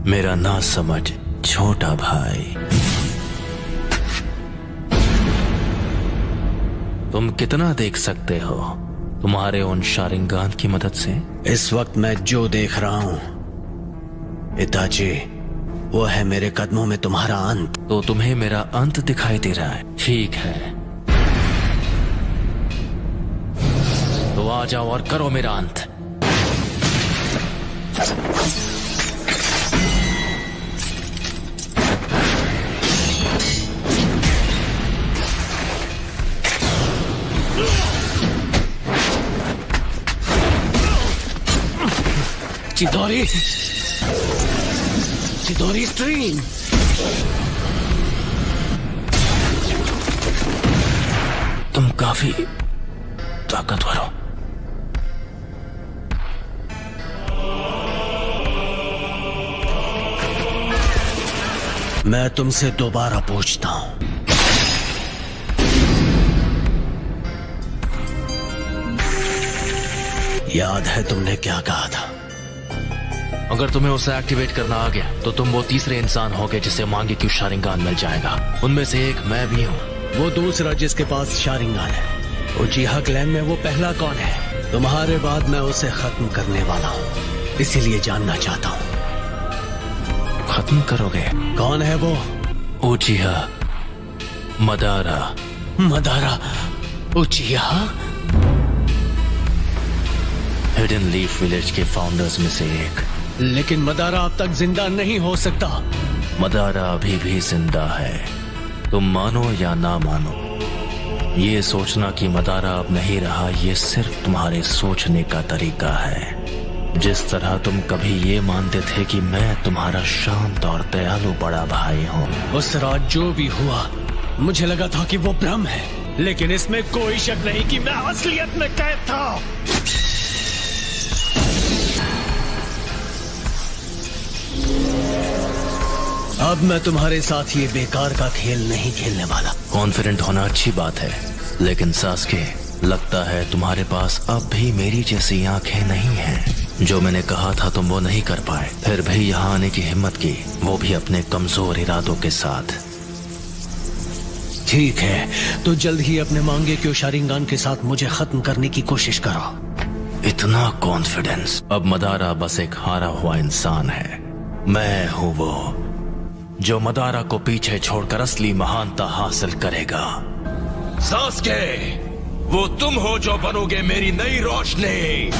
मेरा ना समझ छोटा भाई, तुम कितना देख सकते हो तुम्हारे उन शारिंगान की मदद से? इस वक्त मैं जो देख रहा हूं इताची, वो है मेरे कदमों में तुम्हारा अंत। तो तुम्हें मेरा अंत दिखाई दे रहा है? ठीक है, तो आ जाओ और करो मेरा अंत। चिदोरी, चिदोरी स्ट्रीम। तुम काफी ताकतवर हो। मैं तुमसे दोबारा पूछता हूं, याद है तुमने क्या कहा था? अगर तुम्हें उसे एक्टिवेट करना आ गया तो तुम वो तीसरे इंसान होगे जिसे मांगे क्यों शारिंगान मिल जाएगा। उनमें से एक मैं भी हूँ। वो दूसरा जिसके पास शारिंगान है, उचिहा क्लैन में वो पहला कौन है? तुम्हारे बाद मैं उसे खत्म करने वाला हूँ, इसीलिए जानना चाहता हूँ। खत्म करोगे? कौन है वो? उचिहा Madara. Madara उचिहा? Hidden leaf village के फाउंडर्स में से एक। लेकिन मदारा अब तक जिंदा नहीं हो सकता। मदारा अभी भी जिंदा है, तुम मानो या ना मानो। ये सोचना कि मदारा अब नहीं रहा, ये सिर्फ तुम्हारे सोचने का तरीका है। जिस तरह तुम कभी ये मानते थे कि मैं तुम्हारा शांत और दयालु बड़ा भाई हूँ। उस रात जो भी हुआ मुझे लगा था कि वो भ्रम है, लेकिन इसमें कोई शक नहीं कि मैं असलियत में कैद था। अब मैं तुम्हारे साथ ये बेकार का खेल नहीं खेलने वाला। कॉन्फिडेंट होना अच्छी बात है, लेकिन सास्के, लगता है तुम्हारे पास अब भी मेरी जैसी आंखें नहीं हैं। जो मैंने कहा था तुम वो नहीं कर पाए, फिर भी यहाँ आने की हिम्मत की, वो भी अपने कमजोर इरादों के साथ। ठीक है, तो जल्द ही अपने मांगे क्यों शारिंगान के साथ मुझे खत्म करने की कोशिश करो। इतना कॉन्फिडेंस? अब मदारा बस एक हारा हुआ इंसान है। मैं हूँ वो जो मदारा को पीछे छोड़कर असली महानता हासिल करेगा। सास्के, वो तुम हो जो बनोगे मेरी नई रोशनी।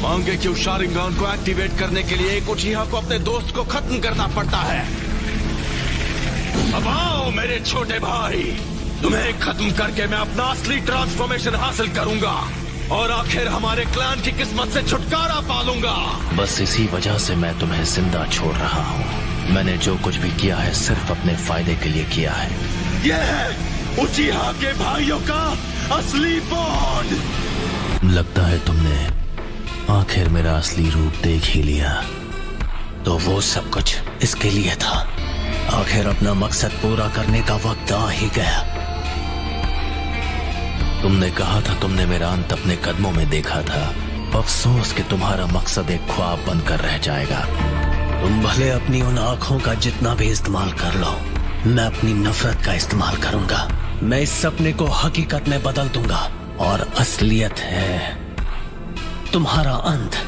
मांगे क्यों शारिंगान को एक्टिवेट करने के लिए एक उचिहा को अपने दोस्त को खत्म करना पड़ता है। अब आओ मेरे छोटे भाई, तुम्हें खत्म करके मैं अपना असली ट्रांसफॉर्मेशन हासिल करूंगा और आखिर हमारे क्लैन की किस्मत से छुटकारा पालूंगा। बस इसी वजह से मैं तुम्हें जिंदा छोड़ रहा हूँ। मैंने जो कुछ भी किया है सिर्फ अपने फायदे के लिए किया है। यह उचिहा के भाइयों का असली बॉन्ड। लगता है तुमने आखिर मेरा असली रूप देख ही लिया। तो वो सब कुछ इसके लिए था। आखिर अपना मकसद पूरा करने का वक्त आ ही गया। तुमने कहा था तुमने मेरा अंत अपने कदमों में देखा था। अफसोस कि तुम्हारा मकसद एक ख्वाब बनकर रह जाएगा। तुम भले अपनी उन आंखों का जितना भी इस्तेमाल कर लो, मैं अपनी नफरत का इस्तेमाल करूंगा। मैं इस सपने को हकीकत में बदल दूंगा और असलियत है तुम्हारा अंत।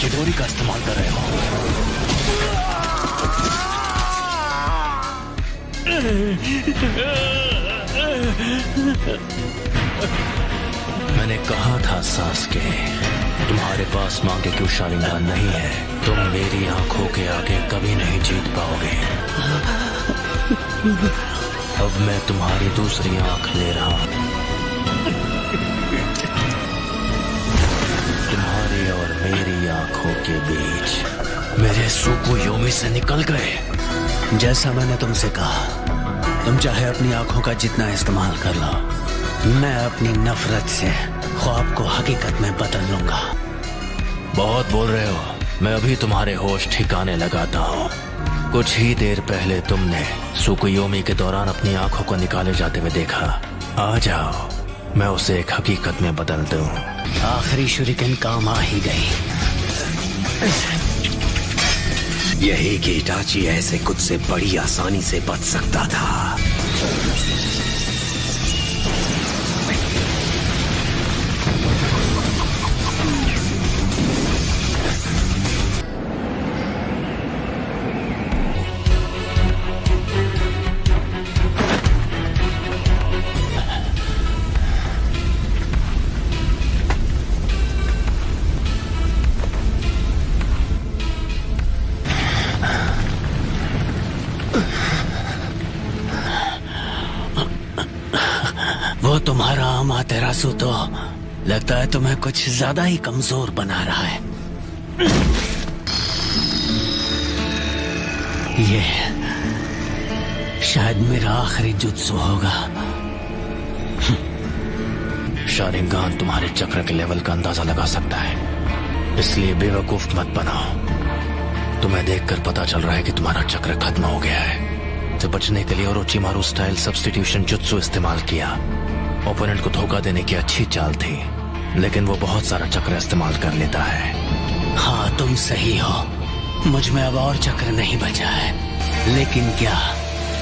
चिदोरी का इस्तेमाल कर रहे हो। मैंने कहा था सास्के, तुम्हारे पास मांगे क्यों शारिंगान नहीं है, तुम मेरी आंखों के आगे कभी नहीं जीत पाओगे। अब मैं तुम्हारी दूसरी आंख ले रहा हूं। तुम्हारी और मेरी आंखों के बीच मेरे सुकुयोमी से निकल गए। जैसा मैंने तुमसे कहा, तुम चाहे अपनी आंखों का जितना इस्तेमाल कर लो, मैं अपनी नफरत से ख्वाब को हकीकत में बदल लूंगा। बहुत बोल रहे हो, मैं अभी तुम्हारे होश ठिकाने लगाता हूँ। कुछ ही देर पहले तुमने सुकुयोमी के दौरान अपनी आंखों को निकाले जाते हुए देखा। आ जाओ, मैं उसे एक हकीकत में बदल दूं। आखिरी शुरिकन काम आ ही गई। यही कि इटाची ऐसे कुछ से बड़ी आसानी से बच सकता था। वो तुम्हारा अमातेरासु तो लगता है तुम्हें कुछ ज्यादा ही कमजोर बना रहा है। ये शायद मेरा आखिरी जुत्सु होगा। शारिंगान तुम्हारे चक्र के लेवल का अंदाजा लगा सकता है, इसलिए बेवकूफ मत बनाओ। तुम्हें देखकर पता चल रहा है कि तुम्हारा चक्र खत्म हो गया है। तो बचने के लिए ओरोचिमारू स्टाइल सब्स्टिट्यूशन जुत्सु इस्तेमाल किया। ओपोनेंट को धोखा देने की अच्छी चाल थी, लेकिन वो बहुत सारा चक्र इस्तेमाल कर लेता है। हाँ, तुम सही हो, मुझ में अब और चक्र नहीं बचा है। लेकिन क्या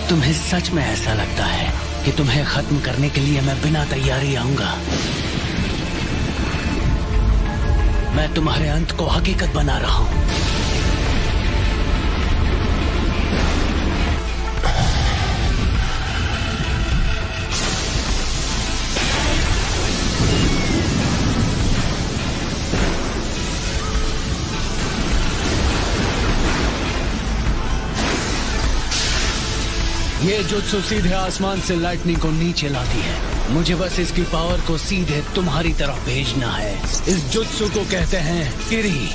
तुम्हें सच में ऐसा लगता है कि तुम्हें खत्म करने के लिए मैं बिना तैयारी आऊंगा? मैं तुम्हारे अंत को हकीकत बना रहा हूं। ये जुत्सु सीधे आसमान से लाइटनिंग को नीचे लाती है। मुझे बस इसकी पावर को सीधे तुम्हारी तरफ भेजना है। इस जुत्सु को कहते हैं किरी।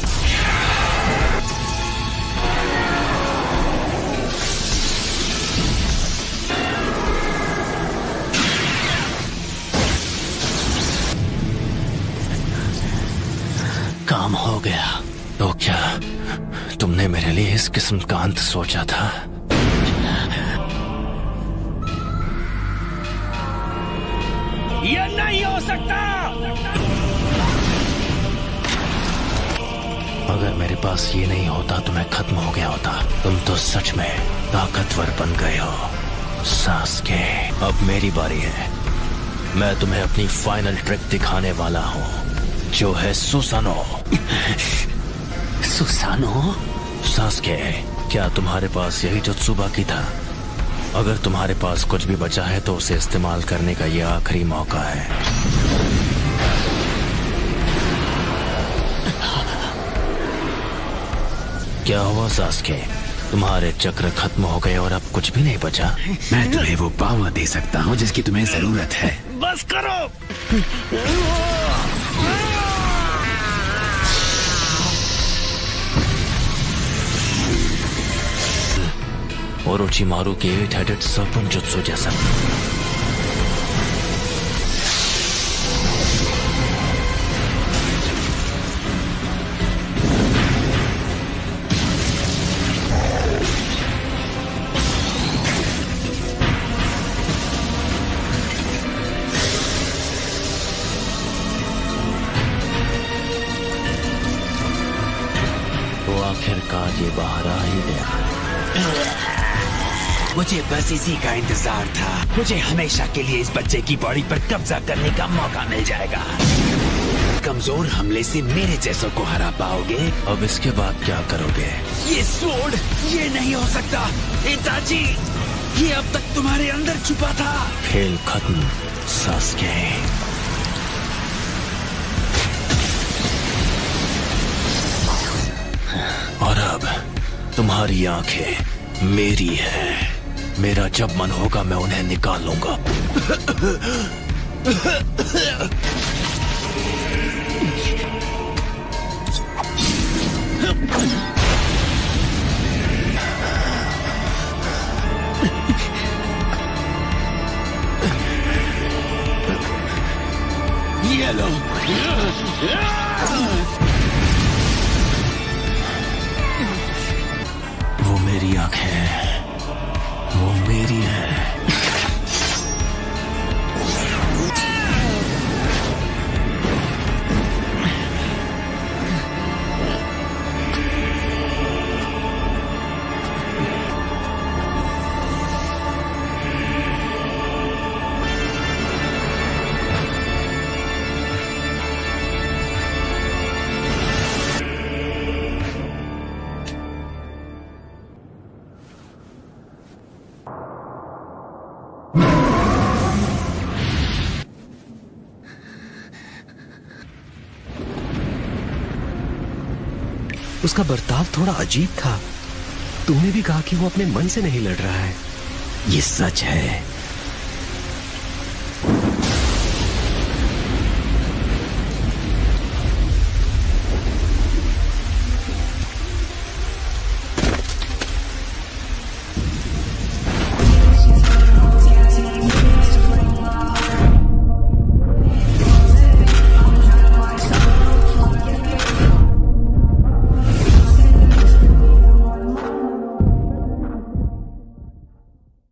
काम हो गया। तो क्या तुमने मेरे लिए इस किस्म का अंत सोचा था? ये नहीं हो सकता। अगर मेरे पास ये नहीं होता तो मैं खत्म हो गया होता। तुम तो सच में ताकतवर बन गए हो सास्के। अब मेरी बारी है। मैं तुम्हें अपनी फाइनल ट्रिक दिखाने वाला हूँ, जो है सुसानो। सुसानो? सास्के, क्या तुम्हारे पास यही जुत्सु बाकी था? अगर तुम्हारे पास कुछ भी बचा है तो उसे इस्तेमाल करने का यह आखिरी मौका है। क्या हुआ सास्के? तुम्हारे चक्र खत्म हो गए और अब कुछ भी नहीं बचा? मैं तुम्हें वो पावर दे सकता हूँ जिसकी तुम्हें जरूरत है। बस करो। ओरोचिमारू के 8-headed serpent जुत्सु जैसा। तो आखिरकार ये बाहर आ ही गया। मुझे बस इसी का इंतजार था। मुझे हमेशा के लिए इस बच्चे की बॉडी पर कब्जा करने का मौका मिल जाएगा। कमजोर हमले से मेरे जैसों को हरा पाओगे। अब इसके बाद क्या करोगे? ये स्वॉर्ड, ये नहीं हो सकता। इताची, ये अब तक तुम्हारे अंदर छुपा था। खेल खत्म सास्के। तुम्हारी आंखें मेरी है। मेरा जब मन होगा मैं उन्हें निकाल लूंगा। ये लो। वो मेरी आंखें हैं, वो मेरी है। उसका बर्ताव थोड़ा अजीब था। तुमने भी कहा कि वो अपने मन से नहीं लड़ रहा है। ये सच है।